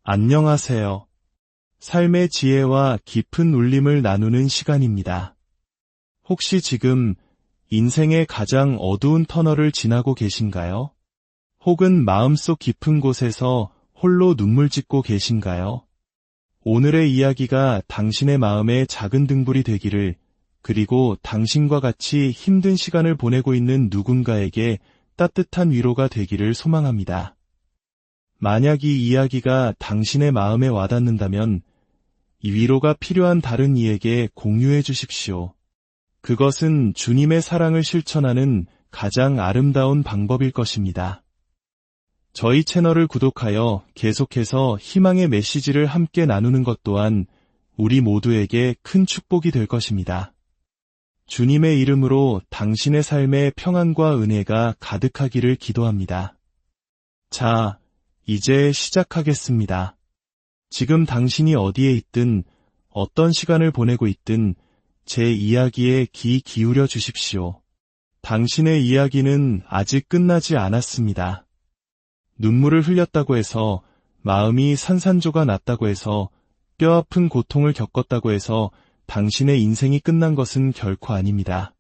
안녕하세요. 삶의 지혜와 깊은 울림을 나누는 시간입니다. 혹시 지금 인생의 가장 어두운 터널을 지나고 계신가요? 혹은 마음속 깊은 곳에서 홀로 눈물 짓고 계신가요? 오늘의 이야기가 당신의 마음에 작은 등불이 되기를, 그리고 당신과 같이 힘든 시간을 보내고 있는 누군가에게 따뜻한 위로가 되기를 소망합니다. 만약 이 이야기가 당신의 마음에 와닿는다면 이 위로가 필요한 다른 이에게 공유해 주십시오. 그것은 주님의 사랑을 실천하는 가장 아름다운 방법일 것입니다. 저희 채널을 구독하여 계속해서 희망의 메시지를 함께 나누는 것 또한 우리 모두에게 큰 축복이 될 것입니다. 주님의 이름으로 당신의 삶에 평안과 은혜가 가득하기를 기도합니다. 자, 이제 시작하겠습니다. 지금 당신이 어디에 있든 어떤 시간을 보내고 있든 제 이야기에 귀 기울여 주십시오. 당신의 이야기는 아직 끝나지 않았습니다. 눈물을 흘렸다고 해서, 마음이 산산조가 났다고 해서, 뼈아픈 고통을 겪었다고 해서 당신의 인생이 끝난 것은 결코 아닙니다.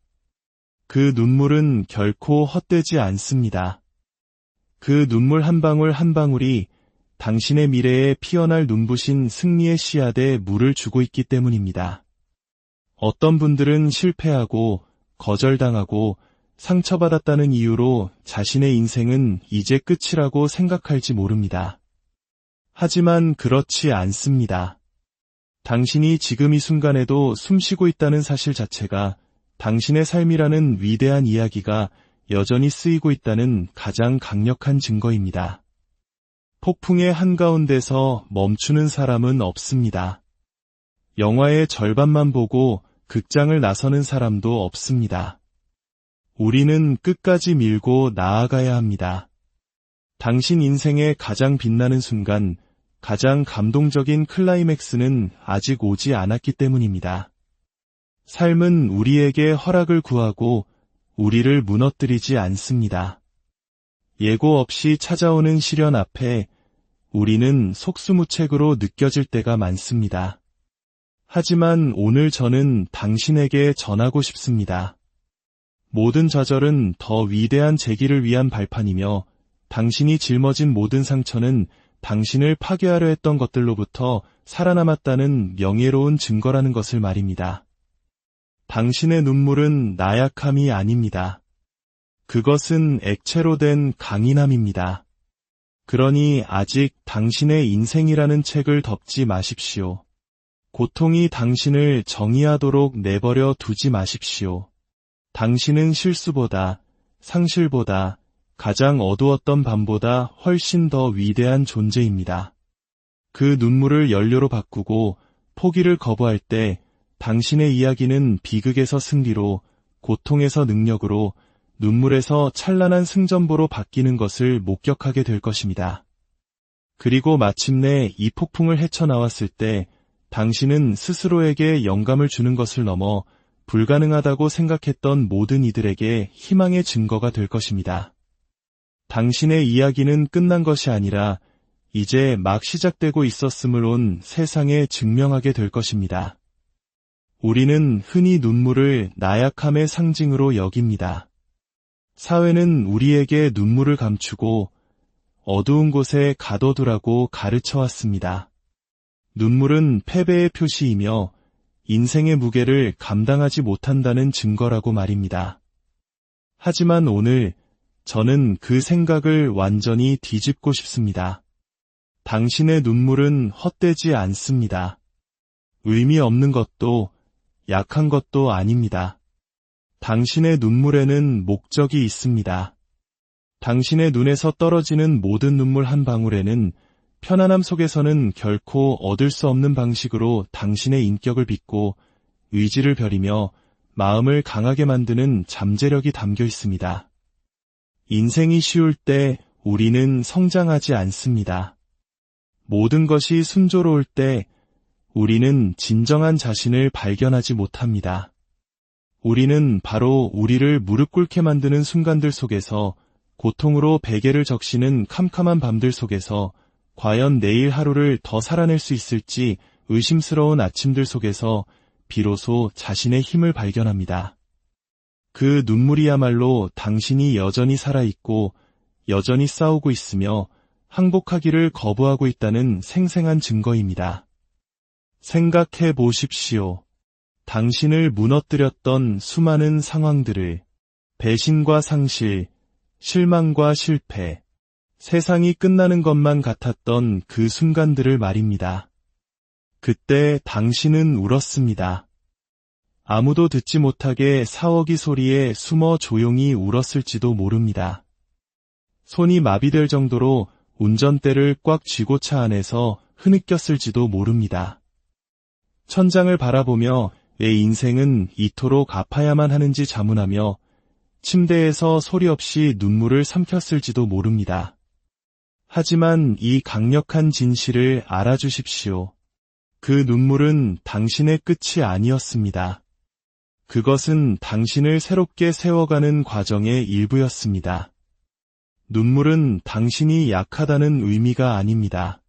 그 눈물은 결코 헛되지 않습니다. 그 눈물 한 방울 한 방울이 당신의 미래에 피어날 눈부신 승리의 씨앗에 물을 주고 있기 때문입니다. 어떤 분들은 실패하고 거절당하고 상처받았다는 이유로 자신의 인생은 이제 끝이라고 생각할지 모릅니다. 하지만 그렇지 않습니다. 당신이 지금 이 순간에도 숨쉬고 있다는 사실 자체가 당신의 삶이라는 위대한 이야기가 여전히 쓰이고 있다는 가장 강력한 증거입니다. 폭풍의 한가운데서 멈추는 사람은 없습니다. 영화의 절반만 보고 극장을 나서는 사람도 없습니다. 우리는 끝까지 밀고 나아가야 합니다. 당신 인생의 가장 빛나는 순간, 가장 감동적인 클라이맥스는 아직 오지 않았기 때문입니다. 삶은 우리에게 허락을 구하고 우리를 무너뜨리지 않습니다. 예고 없이 찾아오는 시련 앞에 우리는 속수무책으로 느껴질 때가 많습니다. 하지만 오늘 저는 당신에게 전하고 싶습니다. 모든 좌절은 더 위대한 재기를 위한 발판이며, 당신이 짊어진 모든 상처는 당신을 파괴하려 했던 것들로부터 살아남았다는 명예로운 증거라는 것을 말입니다. 당신의 눈물은 나약함이 아닙니다. 그것은 액체로 된 강인함입니다. 그러니 아직 당신의 인생이라는 책을 덮지 마십시오. 고통이 당신을 정의하도록 내버려 두지 마십시오. 당신은 실수보다, 상실보다, 가장 어두웠던 밤보다 훨씬 더 위대한 존재입니다. 그 눈물을 연료로 바꾸고 포기를 거부할 때 당신의 이야기는 비극에서 승리로, 고통에서 능력으로, 눈물에서 찬란한 승전보로 바뀌는 것을 목격하게 될 것입니다. 그리고 마침내 이 폭풍을 헤쳐나왔을 때 당신은 스스로에게 영감을 주는 것을 넘어 불가능하다고 생각했던 모든 이들에게 희망의 증거가 될 것입니다. 당신의 이야기는 끝난 것이 아니라 이제 막 시작되고 있었음을 온 세상에 증명하게 될 것입니다. 우리는 흔히 눈물을 나약함의 상징으로 여깁니다. 사회는 우리에게 눈물을 감추고 어두운 곳에 가둬두라고 가르쳐왔습니다. 눈물은 패배의 표시이며 인생의 무게를 감당하지 못한다는 증거라고 말입니다. 하지만 오늘 저는 그 생각을 완전히 뒤집고 싶습니다. 당신의 눈물은 헛되지 않습니다. 의미 없는 것도 약한 것도 아닙니다. 당신의 눈물에는 목적이 있습니다. 당신의 눈에서 떨어지는 모든 눈물 한 방울에는 편안함 속에서는 결코 얻을 수 없는 방식으로 당신의 인격을 빚고 의지를 벼리며 마음을 강하게 만드는 잠재력이 담겨 있습니다. 인생이 쉬울 때 우리는 성장하지 않습니다. 모든 것이 순조로울 때 우리는 진정한 자신을 발견하지 못합니다. 우리는 바로 우리를 무릎 꿇게 만드는 순간들 속에서, 고통으로 베개를 적시는 캄캄한 밤들 속에서 과연 내일 하루를 더 살아낼 수 있을지 의심스러운 아침들 속에서 비로소 자신의 힘을 발견합니다. 그 눈물이야말로 당신이 여전히 살아있고 여전히 싸우고 있으며 항복하기를 거부하고 있다는 생생한 증거입니다. 생각해 보십시오. 당신을 무너뜨렸던 수많은 상황들을, 배신과 상실, 실망과 실패, 세상이 끝나는 것만 같았던 그 순간들을 말입니다. 그때 당신은 울었습니다. 아무도 듣지 못하게 사워기 소리에 숨어 조용히 울었을지도 모릅니다. 손이 마비될 정도로 운전대를 꽉 쥐고 차 안에서 흐느꼈을지도 모릅니다. 천장을 바라보며 내 인생은 이토록 아파야만 하는지 자문하며 침대에서 소리 없이 눈물을 삼켰을지도 모릅니다. 하지만 이 강력한 진실을 알아주십시오. 그 눈물은 당신의 끝이 아니었습니다. 그것은 당신을 새롭게 세워가는 과정의 일부였습니다. 눈물은 당신이 약하다는 의미가 아닙니다.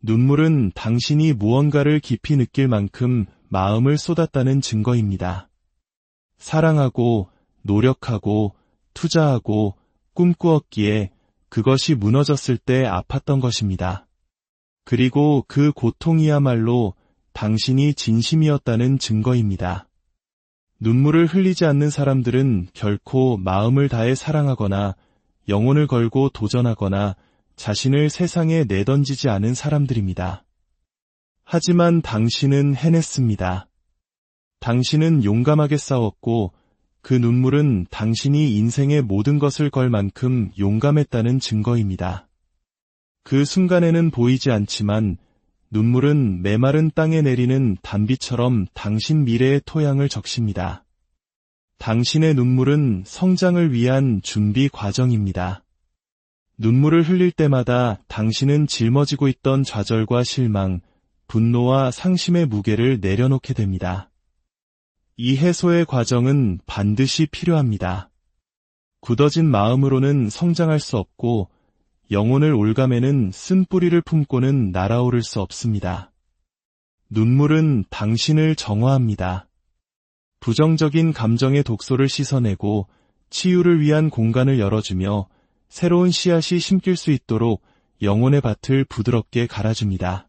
눈물은 당신이 무언가를 깊이 느낄 만큼 마음을 쏟았다는 증거입니다. 사랑하고, 노력하고, 투자하고, 꿈꾸었기에 그것이 무너졌을 때 아팠던 것입니다. 그리고 그 고통이야말로 당신이 진심이었다는 증거입니다. 눈물을 흘리지 않는 사람들은 결코 마음을 다해 사랑하거나 영혼을 걸고 도전하거나 자신을 세상에 내던지지 않은 사람들입니다. 하지만 당신은 해냈습니다. 당신은 용감하게 싸웠고 그 눈물은 당신이 인생의 모든 것을 걸 만큼 용감했다는 증거입니다. 그 순간에는 보이지 않지만 눈물은 메마른 땅에 내리는 단비처럼 당신 미래의 토양을 적십니다. 당신의 눈물은 성장을 위한 준비 과정입니다. 눈물을 흘릴 때마다 당신은 짊어지고 있던 좌절과 실망, 분노와 상심의 무게를 내려놓게 됩니다. 이 해소의 과정은 반드시 필요합니다. 굳어진 마음으로는 성장할 수 없고 영혼을 올가매는 쓴 뿌리를 품고는 날아오를 수 없습니다. 눈물은 당신을 정화합니다. 부정적인 감정의 독소를 씻어내고 치유를 위한 공간을 열어주며 새로운 씨앗이 심길 수 있도록 영혼의 밭을 부드럽게 갈아줍니다.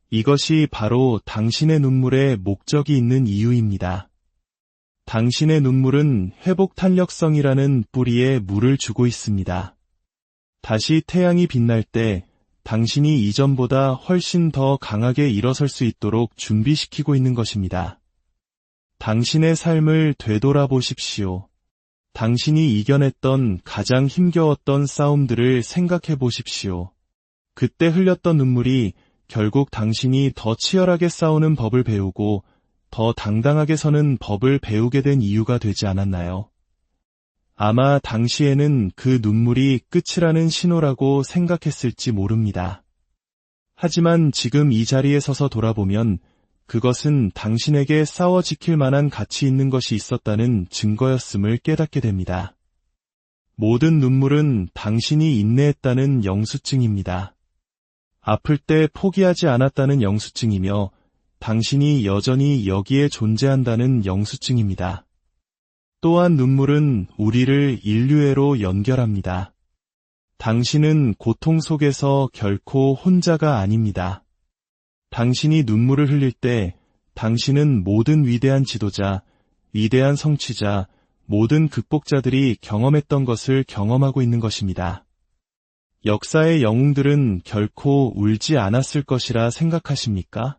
이것이 바로 당신의 눈물에 목적이 있는 이유입니다. 당신의 눈물은 회복 탄력성이라는 뿌리에 물을 주고 있습니다. 다시 태양이 빛날 때 당신이 이전보다 훨씬 더 강하게 일어설 수 있도록 준비시키고 있는 것입니다. 당신의 삶을 되돌아보십시오. 당신이 이겨냈던 가장 힘겨웠던 싸움들을 생각해 보십시오. 그때 흘렸던 눈물이 결국 당신이 더 치열하게 싸우는 법을 배우고 더 당당하게 서는 법을 배우게 된 이유가 되지 않았나요? 아마 당시에는 그 눈물이 끝이라는 신호라고 생각했을지 모릅니다. 하지만 지금 이 자리에 서서 돌아보면 그것은 당신에게 싸워 지킬 만한 가치 있는 것이 있었다는 증거였음을 깨닫게 됩니다. 모든 눈물은 당신이 인내했다는 영수증입니다. 아플 때 포기하지 않았다는 영수증이며 당신이 여전히 여기에 존재한다는 영수증입니다. 또한 눈물은 우리를 인류애로 연결합니다. 당신은 고통 속에서 결코 혼자가 아닙니다. 당신이 눈물을 흘릴 때 당신은 모든 위대한 지도자, 위대한 성취자, 모든 극복자들이 경험했던 것을 경험하고 있는 것입니다. 역사의 영웅들은 결코 울지 않았을 것이라 생각하십니까?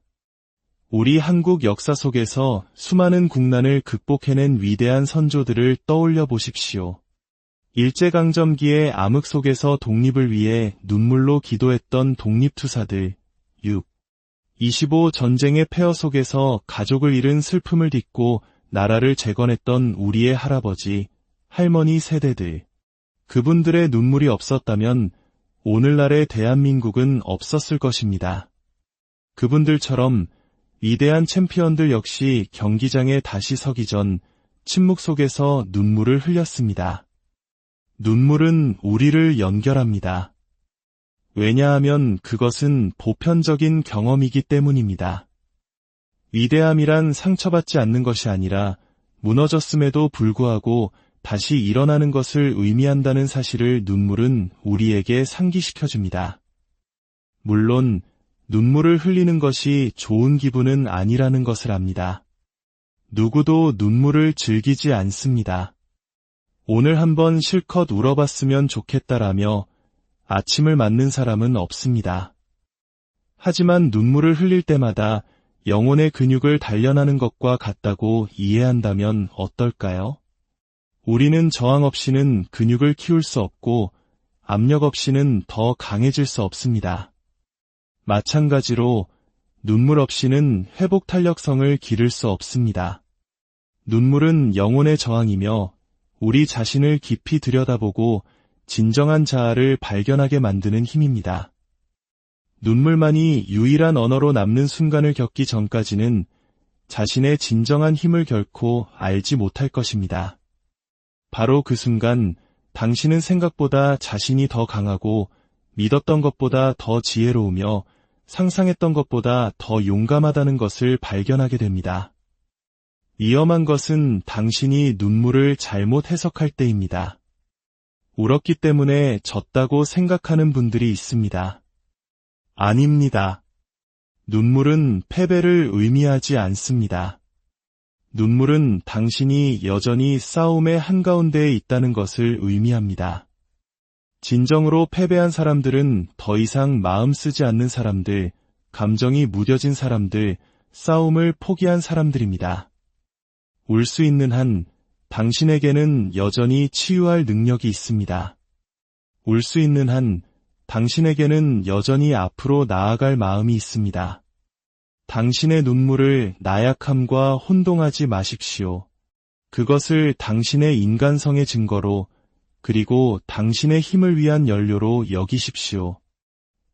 우리 한국 역사 속에서 수많은 국난을 극복해낸 위대한 선조들을 떠올려 보십시오. 일제강점기의 암흑 속에서 독립을 위해 눈물로 기도했던 독립투사들, 25 전쟁의 폐허 속에서 가족을 잃은 슬픔을 딛고 나라를 재건했던 우리의 할아버지, 할머니 세대들. 그분들의 눈물이 없었다면 오늘날의 대한민국은 없었을 것입니다. 그분들처럼 위대한 챔피언들 역시 경기장에 다시 서기 전 침묵 속에서 눈물을 흘렸습니다. 눈물은 우리를 연결합니다. 왜냐하면 그것은 보편적인 경험이기 때문입니다. 위대함이란 상처받지 않는 것이 아니라 무너졌음에도 불구하고 다시 일어나는 것을 의미한다는 사실을 눈물은 우리에게 상기시켜줍니다. 물론 눈물을 흘리는 것이 좋은 기분은 아니라는 것을 압니다. 누구도 눈물을 즐기지 않습니다. 오늘 한번 실컷 울어봤으면 좋겠다라며 아침을 맞는 사람은 없습니다. 하지만 눈물을 흘릴 때마다 영혼의 근육을 단련하는 것과 같다고 이해한다면 어떨까요? 우리는 저항 없이는 근육을 키울 수 없고 압력 없이는 더 강해질 수 없습니다. 마찬가지로 눈물 없이는 회복 탄력성을 기를 수 없습니다. 눈물은 영혼의 저항이며 우리 자신을 깊이 들여다보고 진정한 자아를 발견하게 만드는 힘입니다. 눈물만이 유일한 언어로 남는 순간을 겪기 전까지는 자신의 진정한 힘을 결코 알지 못할 것입니다. 바로 그 순간 당신은 생각보다 자신이 더 강하고 믿었던 것보다 더 지혜로우며 상상했던 것보다 더 용감하다는 것을 발견하게 됩니다. 위험한 것은 당신이 눈물을 잘못 해석할 때입니다. 울었기 때문에 졌다고 생각하는 분들이 있습니다. 아닙니다. 눈물은 패배를 의미하지 않습니다. 눈물은 당신이 여전히 싸움의 한가운데에 있다는 것을 의미합니다. 진정으로 패배한 사람들은 더 이상 마음 쓰지 않는 사람들, 감정이 무뎌진 사람들, 싸움을 포기한 사람들입니다. 울 수 있는 한 당신에게는 여전히 치유할 능력이 있습니다. 울 수 있는 한 당신에게는 여전히 앞으로 나아갈 마음이 있습니다. 당신의 눈물을 나약함과 혼동하지 마십시오. 그것을 당신의 인간성의 증거로 그리고 당신의 힘을 위한 연료로 여기십시오.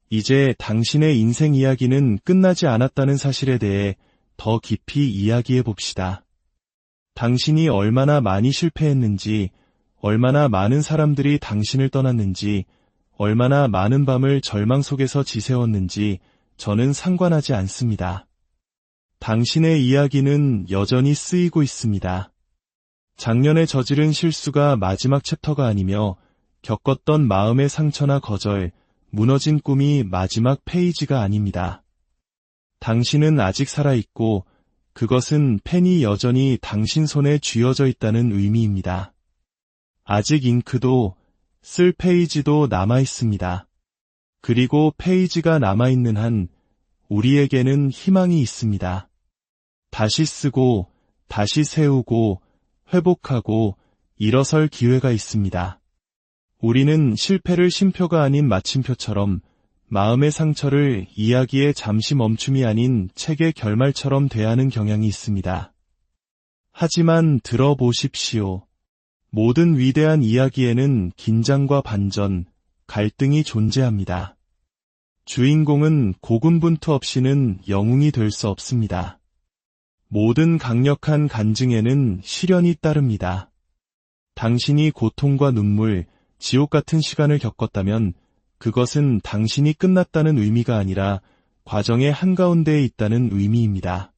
이제 당신의 인생 이야기는 끝나지 않았다는 사실에 대해 더 깊이 이야기해 봅시다. 당신이 얼마나 많이 실패했는지, 얼마나 많은 사람들이 당신을 떠났는지, 얼마나 많은 밤을 절망 속에서 지새웠는지 저는 상관하지 않습니다. 당신의 이야기는 여전히 쓰이고 있습니다. 작년에 저지른 실수가 마지막 챕터가 아니며 겪었던 마음의 상처나 거절, 무너진 꿈이 마지막 페이지가 아닙니다. 당신은 아직 살아있고 그것은 펜이 여전히 당신 손에 쥐어져 있다는 의미입니다. 아직 잉크도 쓸 페이지도 남아있습니다. 그리고 페이지가 남아있는 한 우리에게는 희망이 있습니다. 다시 쓰고 다시 세우고 회복하고 일어설 기회가 있습니다. 우리는 실패를 쉼표가 아닌 마침표처럼 마음의 상처를 이야기의 잠시 멈춤이 아닌 책의 결말처럼 대하는 경향이 있습니다. 하지만 들어보십시오. 모든 위대한 이야기에는 긴장과 반전, 갈등이 존재합니다. 주인공은 고군분투 없이는 영웅이 될 수 없습니다. 모든 강력한 간증에는 시련이 따릅니다. 당신이 고통과 눈물, 지옥 같은 시간을 겪었다면 그것은 당신이 끝났다는 의미가 아니라 과정의 한가운데에 있다는 의미입니다.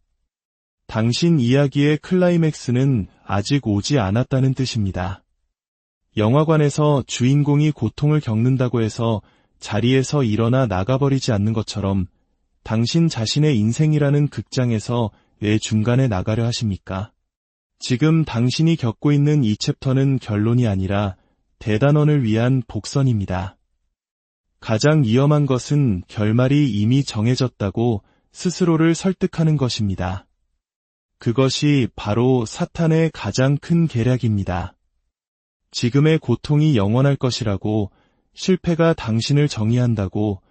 당신 이야기의 클라이맥스는 아직 오지 않았다는 뜻입니다. 영화관에서 주인공이 고통을 겪는다고 해서 자리에서 일어나 나가버리지 않는 것처럼 당신 자신의 인생이라는 극장에서 왜 중간에 나가려 하십니까? 지금 당신이 겪고 있는 이 챕터는 결론이 아니라 대단원을 위한 복선입니다. 가장 위험한 것은 결말이 이미 정해졌다고 스스로를 설득하는 것입니다. 그것이 바로 사탄의 가장 큰 계략입니다. 지금의 고통이 영원할 것이라고, 실패가 당신을 정의한다고,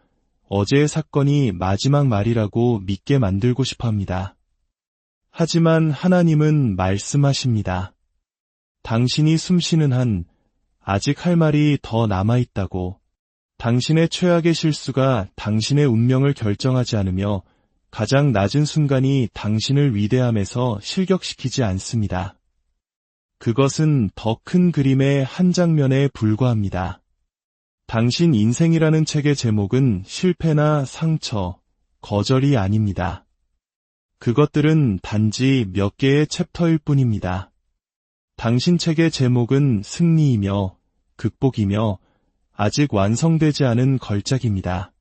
어제의 사건이 마지막 말이라고 믿게 만들고 싶어 합니다. 하지만 하나님은 말씀하십니다. 당신이 숨쉬는 한 아직 할 말이 더 남아있다고. 당신의 최악의 실수가 당신의 운명을 결정하지 않으며 가장 낮은 순간이 당신을 위대함에서 실격시키지 않습니다. 그것은 더 큰 그림의 한 장면에 불과합니다. 당신 인생이라는 책의 제목은 실패나 상처, 거절이 아닙니다. 그것들은 단지 몇 개의 챕터일 뿐입니다. 당신 책의 제목은 승리이며 극복이며 아직 완성되지 않은 걸작입니다.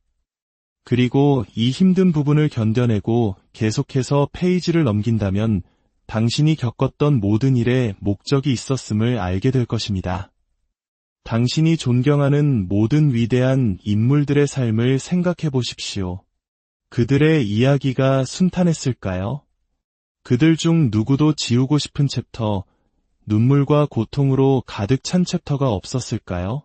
그리고 이 힘든 부분을 견뎌내고 계속해서 페이지를 넘긴다면 당신이 겪었던 모든 일에 목적이 있었음을 알게 될 것입니다. 당신이 존경하는 모든 위대한 인물들의 삶을 생각해 보십시오. 그들의 이야기가 순탄했을까요? 그들 중 누구도 지우고 싶은 챕터, 눈물과 고통으로 가득 찬 챕터가 없었을까요?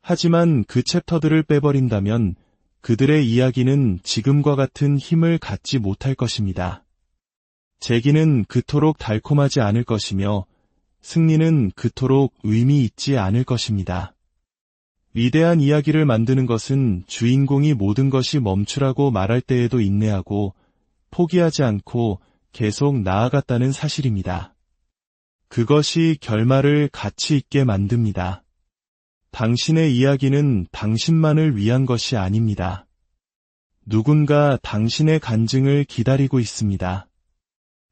하지만 그 챕터들을 빼버린다면 그들의 이야기는 지금과 같은 힘을 갖지 못할 것입니다. 재기는 그토록 달콤하지 않을 것이며 승리는 그토록 의미 있지 않을 것입니다. 위대한 이야기를 만드는 것은 주인공이 모든 것이 멈추라고 말할 때에도 인내하고 포기하지 않고 계속 나아갔다는 사실입니다. 그것이 결말을 가치 있게 만듭니다. 당신의 이야기는 당신만을 위한 것이 아닙니다. 누군가 당신의 간증을 기다리고 있습니다.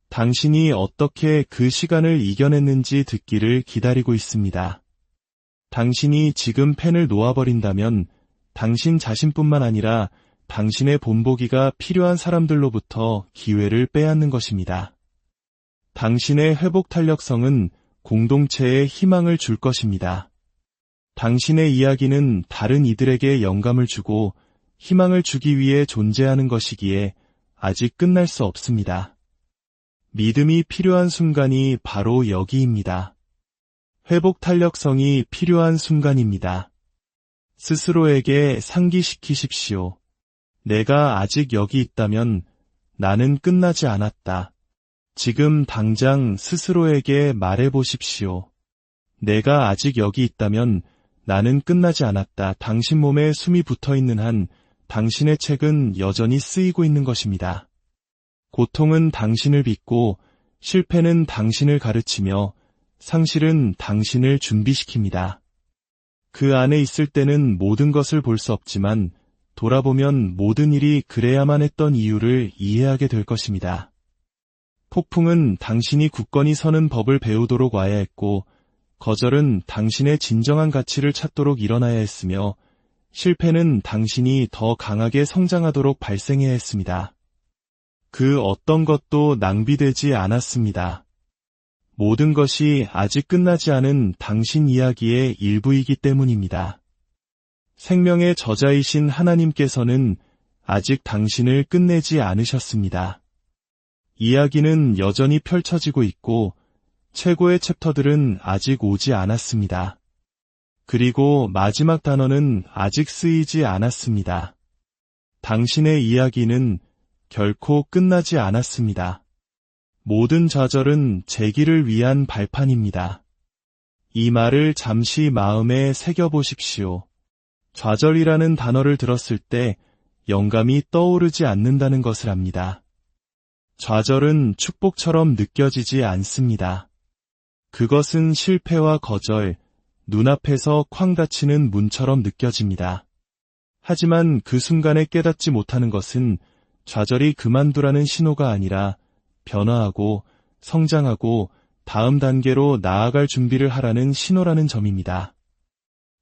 당신이 어떻게 그 시간을 이겨냈는지 듣기를 기다리고 있습니다. 당신이 지금 펜을 놓아버린다면 당신 자신뿐만 아니라 당신의 본보기가 필요한 사람들로부터 기회를 빼앗는 것입니다. 당신의 회복 탄력성은 공동체에 희망을 줄 것입니다. 당신의 이야기는 다른 이들에게 영감을 주고 희망을 주기 위해 존재하는 것이기에 아직 끝날 수 없습니다. 믿음이 필요한 순간이 바로 여기입니다. 회복 탄력성이 필요한 순간입니다. 스스로에게 상기시키십시오. 내가 아직 여기 있다면 나는 끝나지 않았다. 지금 당장 스스로에게 말해보십시오. 내가 아직 여기 있다면 나는 끝나지 않았다. 당신 몸에 숨이 붙어있는 한 당신의 책은 여전히 쓰이고 있는 것입니다. 고통은 당신을 빚고 실패는 당신을 가르치며 상실은 당신을 준비시킵니다. 그 안에 있을 때는 모든 것을 볼 수 없지만 돌아보면 모든 일이 그래야만 했던 이유를 이해하게 될 것입니다. 폭풍은 당신이 굳건히 서는 법을 배우도록 와야 했고 거절은 당신의 진정한 가치를 찾도록 일어나야 했으며 실패는 당신이 더 강하게 성장하도록 발생해야 했습니다. 그 어떤 것도 낭비되지 않았습니다. 모든 것이 아직 끝나지 않은 당신 이야기의 일부이기 때문입니다. 생명의 저자이신 하나님께서는 아직 당신을 끝내지 않으셨습니다. 이야기는 여전히 펼쳐지고 있고 최고의 챕터들은 아직 오지 않았습니다. 그리고 마지막 단어는 아직 쓰이지 않았습니다. 당신의 이야기는 결코 끝나지 않았습니다. 모든 좌절은 재기를 위한 발판입니다. 이 말을 잠시 마음에 새겨보십시오. 좌절이라는 단어를 들었을 때 영감이 떠오르지 않는다는 것을 압니다. 좌절은 축복처럼 느껴지지 않습니다. 그것은 실패와 거절, 눈앞에서 쾅 닫히는 문처럼 느껴집니다. 하지만 그 순간에 깨닫지 못하는 것은 좌절이 그만두라는 신호가 아니라 변화하고 성장하고 다음 단계로 나아갈 준비를 하라는 신호라는 점입니다.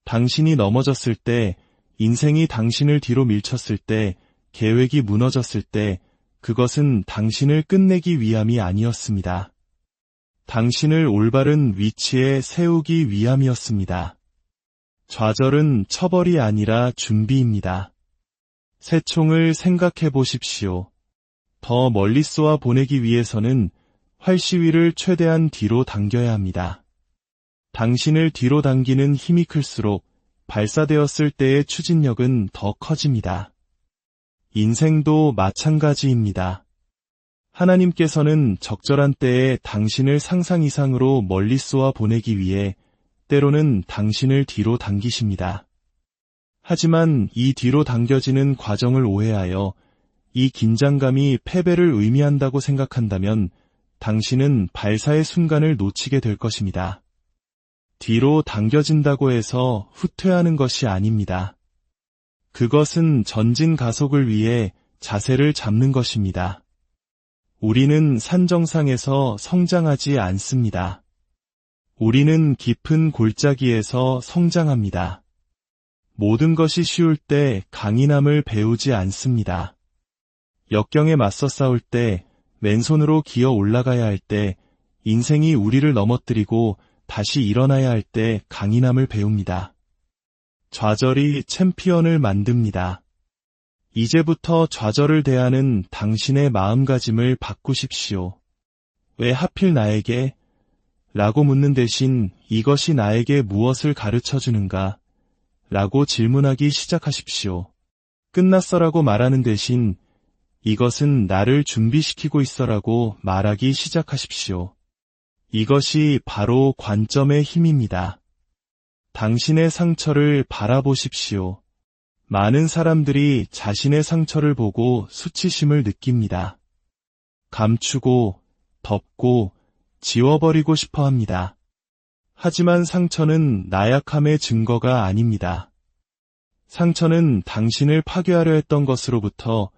당신이 넘어졌을 때, 인생이 당신을 뒤로 밀쳤을 때, 계획이 무너졌을 때, 그것은 당신을 끝내기 위함이 아니었습니다. 당신을 올바른 위치에 세우기 위함이었습니다. 좌절은 처벌이 아니라 준비입니다. 새총을 생각해 보십시오. 더 멀리 쏘아 보내기 위해서는 활시위를 최대한 뒤로 당겨야 합니다. 당신을 뒤로 당기는 힘이 클수록 발사되었을 때의 추진력은 더 커집니다. 인생도 마찬가지입니다. 하나님께서는 적절한 때에 당신을 상상 이상으로 멀리 쏘아 보내기 위해 때로는 당신을 뒤로 당기십니다. 하지만 이 뒤로 당겨지는 과정을 오해하여 이 긴장감이 패배를 의미한다고 생각한다면 당신은 발사의 순간을 놓치게 될 것입니다. 뒤로 당겨진다고 해서 후퇴하는 것이 아닙니다. 그것은 전진 가속을 위해 자세를 잡는 것입니다. 우리는 산 정상에서 성장하지 않습니다. 우리는 깊은 골짜기에서 성장합니다. 모든 것이 쉬울 때 강인함을 배우지 않습니다. 역경에 맞서 싸울 때, 맨손으로 기어 올라가야 할 때, 인생이 우리를 넘어뜨리고 다시 일어나야 할 때 강인함을 배웁니다. 좌절이 챔피언을 만듭니다. 이제부터 좌절을 대하는 당신의 마음가짐을 바꾸십시오. 왜 하필 나에게? 라고 묻는 대신 이것이 나에게 무엇을 가르쳐 주는가? 라고 질문하기 시작하십시오. 끝났어라고 말하는 대신 이것은 나를 준비시키고 있어라고 말하기 시작하십시오. 이것이 바로 관점의 힘입니다. 당신의 상처를 바라보십시오. 많은 사람들이 자신의 상처를 보고 수치심을 느낍니다. 감추고, 덮고, 지워버리고 싶어 합니다. 하지만 상처는 나약함의 증거가 아닙니다. 상처는 당신을 파괴하려 했던 것으로부터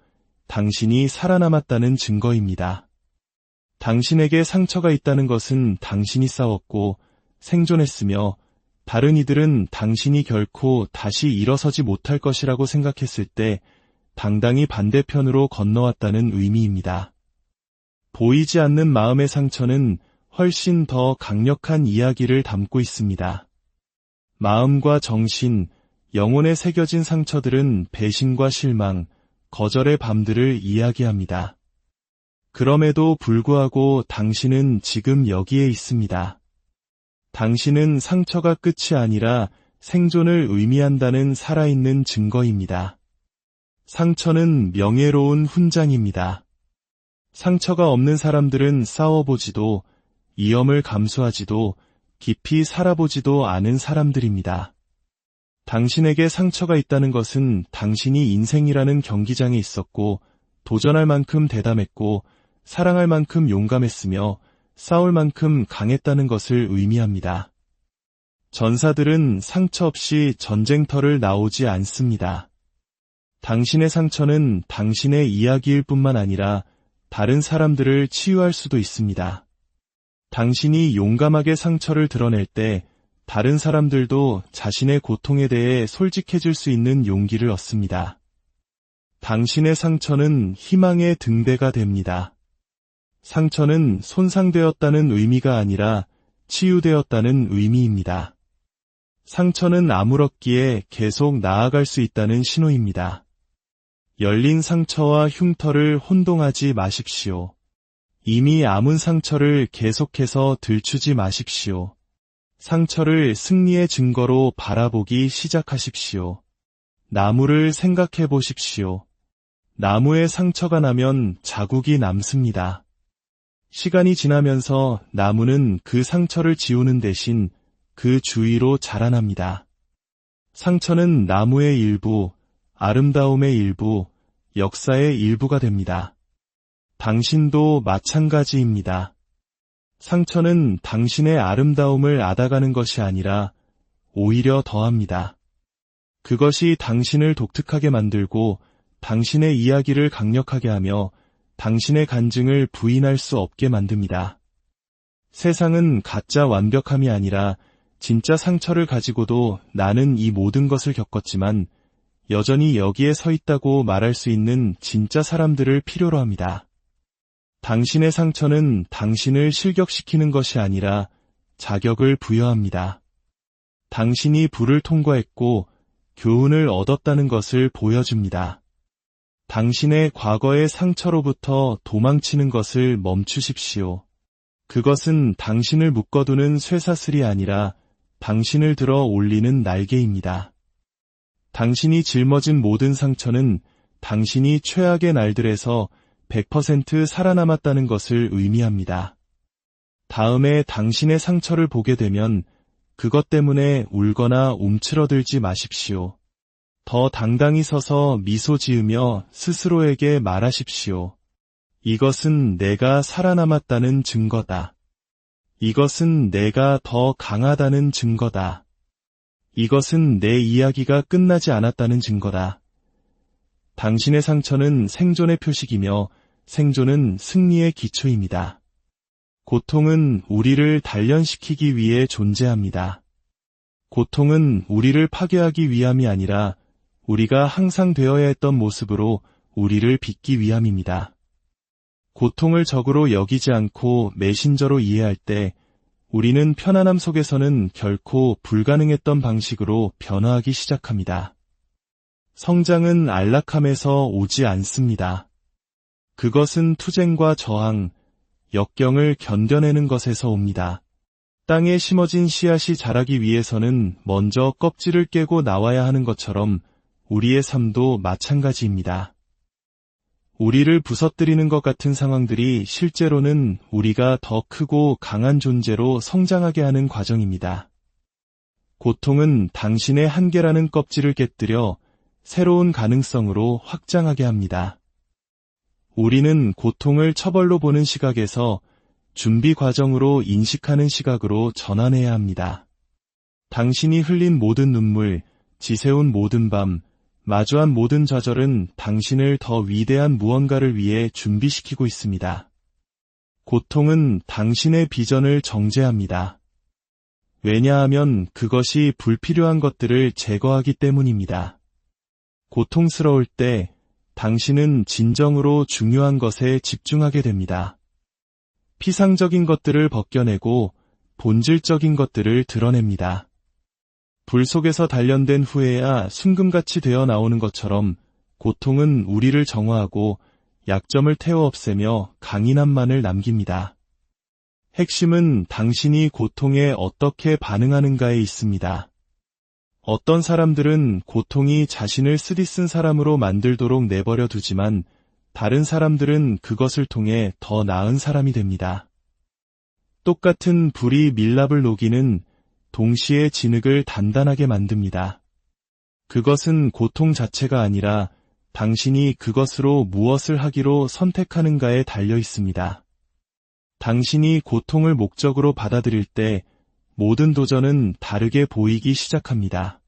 당신이 살아남았다는 증거입니다. 당신에게 상처가 있다는 것은 당신이 싸웠고 생존했으며 다른 이들은 당신이 결코 다시 일어서지 못할 것이라고 생각했을 때 당당히 반대편으로 건너왔다는 의미입니다. 보이지 않는 마음의 상처는 훨씬 더 강력한 이야기를 담고 있습니다. 마음과 정신, 영혼에 새겨진 상처들은 배신과 실망, 거절의 밤들을 이야기합니다. 그럼에도 불구하고 당신은 지금 여기에 있습니다. 당신은 상처가 끝이 아니라 생존을 의미한다는 살아있는 증거입니다. 상처는 명예로운 훈장입니다. 상처가 없는 사람들은 싸워보지도, 위험을 감수하지도, 깊이 살아보지도 않은 사람들입니다. 당신에게 상처가 있다는 것은 당신이 인생이라는 경기장에 있었고, 도전할 만큼 대담했고, 사랑할 만큼 용감했으며, 싸울 만큼 강했다는 것을 의미합니다. 전사들은 상처 없이 전쟁터를 나오지 않습니다. 당신의 상처는 당신의 이야기일 뿐만 아니라 다른 사람들을 치유할 수도 있습니다. 당신이 용감하게 상처를 드러낼 때 다른 사람들도 자신의 고통에 대해 솔직해질 수 있는 용기를 얻습니다. 당신의 상처는 희망의 등대가 됩니다. 상처는 손상되었다는 의미가 아니라 치유되었다는 의미입니다. 상처는 아물었기에 계속 나아갈 수 있다는 신호입니다. 열린 상처와 흉터를 혼동하지 마십시오. 이미 아문 상처를 계속해서 들추지 마십시오. 상처를 승리의 증거로 바라보기 시작하십시오. 나무를 생각해 보십시오. 나무에 상처가 나면 자국이 남습니다. 시간이 지나면서 나무는 그 상처를 지우는 대신 그 주위로 자라납니다. 상처는 나무의 일부, 아름다움의 일부, 역사의 일부가 됩니다. 당신도 마찬가지입니다. 상처는 당신의 아름다움을 앗아가는 것이 아니라 오히려 더합니다. 그것이 당신을 독특하게 만들고 당신의 이야기를 강력하게 하며 당신의 간증을 부인할 수 없게 만듭니다. 세상은 가짜 완벽함이 아니라 진짜 상처를 가지고도 나는 이 모든 것을 겪었지만 여전히 여기에 서 있다고 말할 수 있는 진짜 사람들을 필요로 합니다. 당신의 상처는 당신을 실격시키는 것이 아니라 자격을 부여합니다. 당신이 불을 통과했고 교훈을 얻었다는 것을 보여줍니다. 당신의 과거의 상처로부터 도망치는 것을 멈추십시오. 그것은 당신을 묶어두는 쇠사슬이 아니라 당신을 들어 올리는 날개입니다. 당신이 짊어진 모든 상처는 당신이 최악의 날들에서 100% 살아남았다는 것을 의미합니다. 다음에 당신의 상처를 보게 되면 그것 때문에 울거나 움츠러들지 마십시오. 더 당당히 서서 미소 지으며 스스로에게 말하십시오. 이것은 내가 살아남았다는 증거다. 이것은 내가 더 강하다는 증거다. 이것은 내 이야기가 끝나지 않았다는 증거다. 당신의 상처는 생존의 표식이며 생존은 승리의 기초입니다. 고통은 우리를 단련시키기 위해 존재합니다. 고통은 우리를 파괴하기 위함이 아니라 우리가 항상 되어야 했던 모습으로 우리를 빚기 위함입니다. 고통을 적으로 여기지 않고 메신저로 이해할 때 우리는 편안함 속에서는 결코 불가능했던 방식으로 변화하기 시작합니다. 성장은 안락함에서 오지 않습니다. 그것은 투쟁과 저항, 역경을 견뎌내는 것에서 옵니다. 땅에 심어진 씨앗이 자라기 위해서는 먼저 껍질을 깨고 나와야 하는 것처럼 우리의 삶도 마찬가지입니다. 우리를 부서뜨리는 것 같은 상황들이 실제로는 우리가 더 크고 강한 존재로 성장하게 하는 과정입니다. 고통은 당신의 한계라는 껍질을 깨뜨려 새로운 가능성으로 확장하게 합니다. 우리는 고통을 처벌로 보는 시각에서 준비 과정으로 인식하는 시각으로 전환해야 합니다. 당신이 흘린 모든 눈물, 지새운 모든 밤, 마주한 모든 좌절은 당신을 더 위대한 무언가를 위해 준비시키고 있습니다. 고통은 당신의 비전을 정죄합니다. 왜냐하면 그것이 불필요한 것들을 제거하기 때문입니다. 고통스러울 때 당신은 진정으로 중요한 것에 집중하게 됩니다. 피상적인 것들을 벗겨내고 본질적인 것들을 드러냅니다. 불 속에서 단련된 후에야 순금같이 되어 나오는 것처럼 고통은 우리를 정화하고 약점을 태워 없애며 강인함만을 남깁니다. 핵심은 당신이 고통에 어떻게 반응하는가에 있습니다. 어떤 사람들은 고통이 자신을 쓰디쓴 사람으로 만들도록 내버려 두지만 다른 사람들은 그것을 통해 더 나은 사람이 됩니다. 똑같은 불이 밀랍을 녹이는 동시에 진흙을 단단하게 만듭니다. 그것은 고통 자체가 아니라 당신이 그것으로 무엇을 하기로 선택하는가에 달려 있습니다. 당신이 고통을 목적으로 받아들일 때 모든 도전은 다르게 보이기 시작합니다.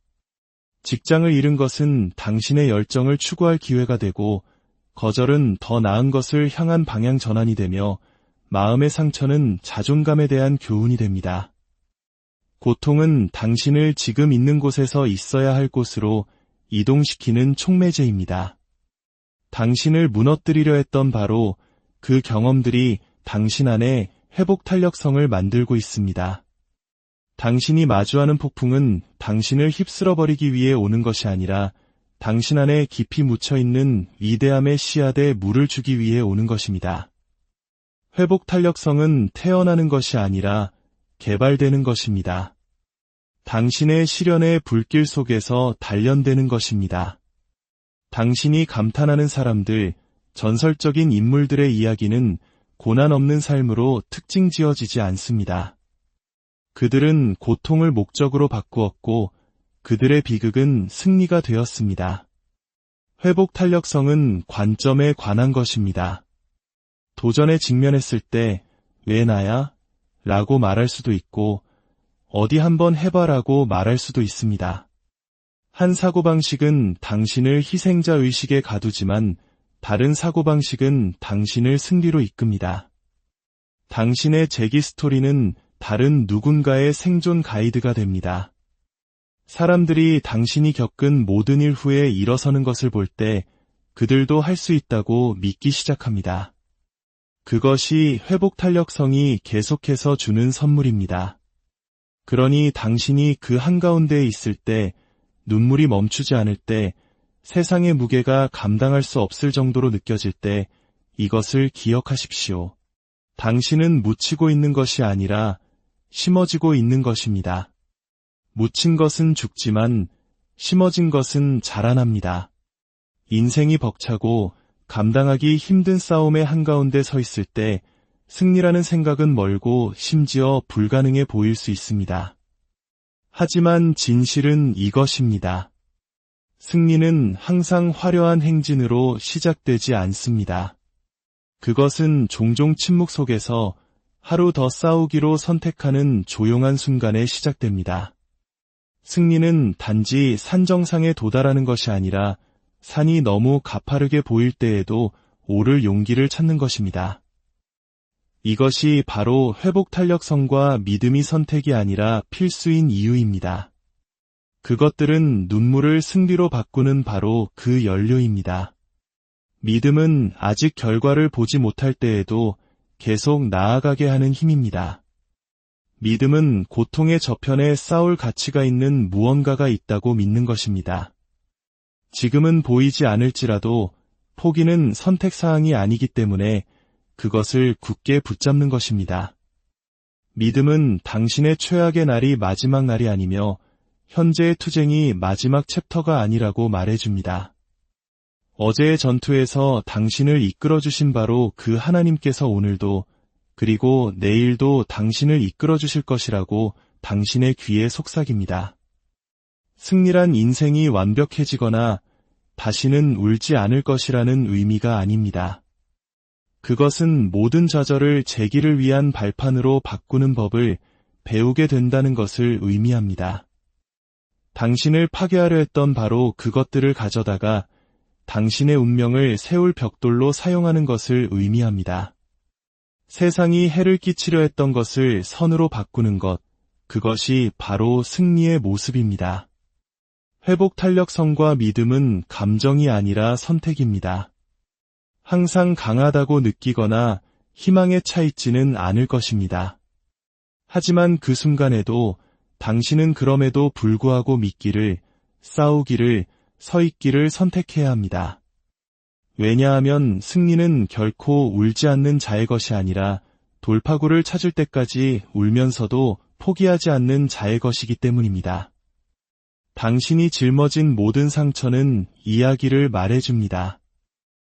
직장을 잃은 것은 당신의 열정을 추구할 기회가 되고 거절은 더 나은 것을 향한 방향 전환이 되며 마음의 상처는 자존감에 대한 교훈이 됩니다. 고통은 당신을 지금 있는 곳에서 있어야 할 곳으로 이동시키는 촉매제입니다. 당신을 무너뜨리려 했던 바로 그 경험들이 당신 안에 회복 탄력성을 만들고 있습니다. 당신이 마주하는 폭풍은 당신을 휩쓸어버리기 위해 오는 것이 아니라 당신 안에 깊이 묻혀있는 위대함의 씨앗에 물을 주기 위해 오는 것입니다. 회복 탄력성은 태어나는 것이 아니라 개발되는 것입니다. 당신의 시련의 불길 속에서 단련되는 것입니다. 당신이 감탄하는 사람들, 전설적인 인물들의 이야기는 고난 없는 삶으로 특징 지어지지 않습니다. 그들은 고통을 목적으로 바꾸었고 그들의 비극은 승리가 되었습니다. 회복 탄력성은 관점에 관한 것입니다. 도전에 직면했을 때 왜 나야? 라고 말할 수도 있고 어디 한번 해봐라고 말할 수도 있습니다. 한 사고방식은 당신을 희생자 의식에 가두지만 다른 사고방식은 당신을 승리로 이끕니다. 당신의 재기 스토리는 다른 누군가의 생존 가이드가 됩니다. 사람들이 당신이 겪은 모든 일 후에 일어서는 것을 볼 때 그들도 할 수 있다고 믿기 시작합니다. 그것이 회복 탄력성이 계속해서 주는 선물입니다. 그러니 당신이 그 한가운데에 있을 때, 눈물이 멈추지 않을 때, 세상의 무게가 감당할 수 없을 정도로 느껴질 때 이것을 기억하십시오. 당신은 묻히고 있는 것이 아니라 심어지고 있는 것입니다. 묻힌 것은 죽지만 심어진 것은 자라납니다. 인생이 벅차고 감당하기 힘든 싸움의 한가운데 서 있을 때 승리라는 생각은 멀고 심지어 불가능해 보일 수 있습니다. 하지만 진실은 이것입니다. 승리는 항상 화려한 행진으로 시작되지 않습니다. 그것은 종종 침묵 속에서 하루 더 싸우기로 선택하는 조용한 순간에 시작됩니다. 승리는 단지 산 정상에 도달하는 것이 아니라 산이 너무 가파르게 보일 때에도 오를 용기를 찾는 것입니다. 이것이 바로 회복 탄력성과 믿음이 선택이 아니라 필수인 이유입니다. 그것들은 눈물을 승리로 바꾸는 바로 그 연료입니다. 믿음은 아직 결과를 보지 못할 때에도 계속 나아가게 하는 힘입니다. 믿음은 고통의 저편에 싸울 가치가 있는 무언가가 있다고 믿는 것입니다. 지금은 보이지 않을지라도 포기는 선택사항이 아니기 때문에 그것을 굳게 붙잡는 것입니다. 믿음은 당신의 최악의 날이 마지막 날이 아니며 현재의 투쟁이 마지막 챕터가 아니라고 말해줍니다. 어제의 전투에서 당신을 이끌어주신 바로 그 하나님께서 오늘도 그리고 내일도 당신을 이끌어주실 것이라고 당신의 귀에 속삭입니다. 승리란 인생이 완벽해지거나 다시는 울지 않을 것이라는 의미가 아닙니다. 그것은 모든 좌절을 재기를 위한 발판으로 바꾸는 법을 배우게 된다는 것을 의미합니다. 당신을 파괴하려 했던 바로 그것들을 가져다가 당신의 운명을 세울 벽돌로 사용하는 것을 의미합니다. 세상이 해를 끼치려 했던 것을 선으로 바꾸는 것, 그것이 바로 승리의 모습입니다. 회복 탄력성과 믿음은 감정이 아니라 선택입니다. 항상 강하다고 느끼거나 희망에 차 있지는 않을 것입니다. 하지만 그 순간에도 당신은 그럼에도 불구하고 믿기를, 싸우기를, 서 있기를 선택해야 합니다. 왜냐하면 승리는 결코 울지 않는 자의 것이 아니라 돌파구를 찾을 때까지 울면서도 포기하지 않는 자의 것이기 때문입니다. 당신이 짊어진 모든 상처는 이야기를 말해줍니다.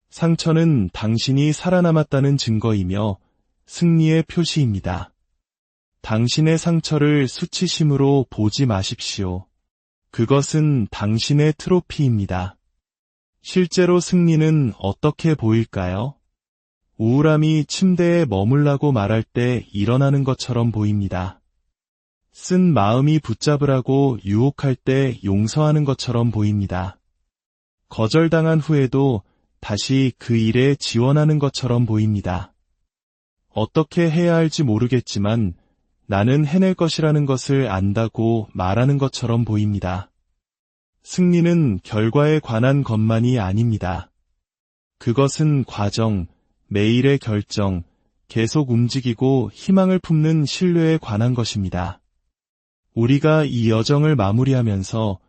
상처는 당신이 살아남았다는 증거이며 승리의 표시입니다. 당신의 상처를 수치심으로 보지 마십시오. 그것은 당신의 트로피입니다. 실제로 승리는 어떻게 보일까요? 우울함이 침대에 머물라고 말할 때 일어나는 것처럼 보입니다. 쓴 마음이 붙잡으라고 유혹할 때 용서하는 것처럼 보입니다. 거절당한 후에도 다시 그 일에 지원하는 것처럼 보입니다. 어떻게 해야 할지 모르겠지만 나는 해낼 것이라는 것을 안다고 말하는 것처럼 보입니다. 승리는 결과에 관한 것만이 아닙니다. 그것은 과정, 매일의 결정, 계속 움직이고 희망을 품는 신뢰에 관한 것입니다. 우리가 이 여정을 마무리하면서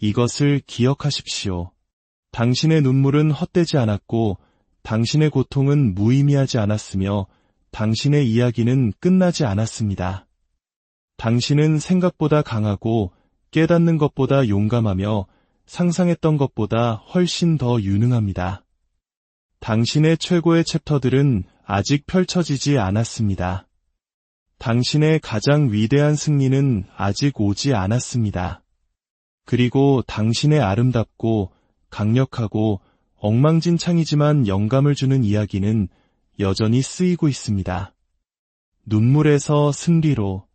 이것을 기억하십시오. 당신의 눈물은 헛되지 않았고 당신의 고통은 무의미하지 않았으며 당신의 이야기는 끝나지 않았습니다. 당신은 생각보다 강하고 깨닫는 것보다 용감하며 상상했던 것보다 훨씬 더 유능합니다. 당신의 최고의 챕터들은 아직 펼쳐지지 않았습니다. 당신의 가장 위대한 승리는 아직 오지 않았습니다. 그리고 당신의 아름답고 강력하고 엉망진창이지만 영감을 주는 이야기는 여전히 쓰이고 있습니다. 눈물에서 승리로.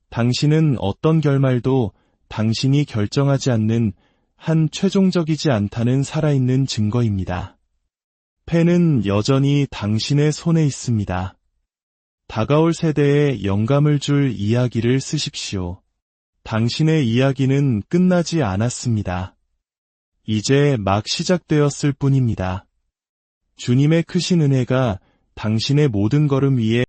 당신은 어떤 결말도 당신이 결정하지 않는 한 최종적이지 않다는 살아있는 증거입니다. 펜은 여전히 당신의 손에 있습니다. 다가올 세대에 영감을 줄 이야기를 쓰십시오. 당신의 이야기는 끝나지 않았습니다. 이제 막 시작되었을 뿐입니다. 주님의 크신 은혜가 당신의 모든 걸음 위에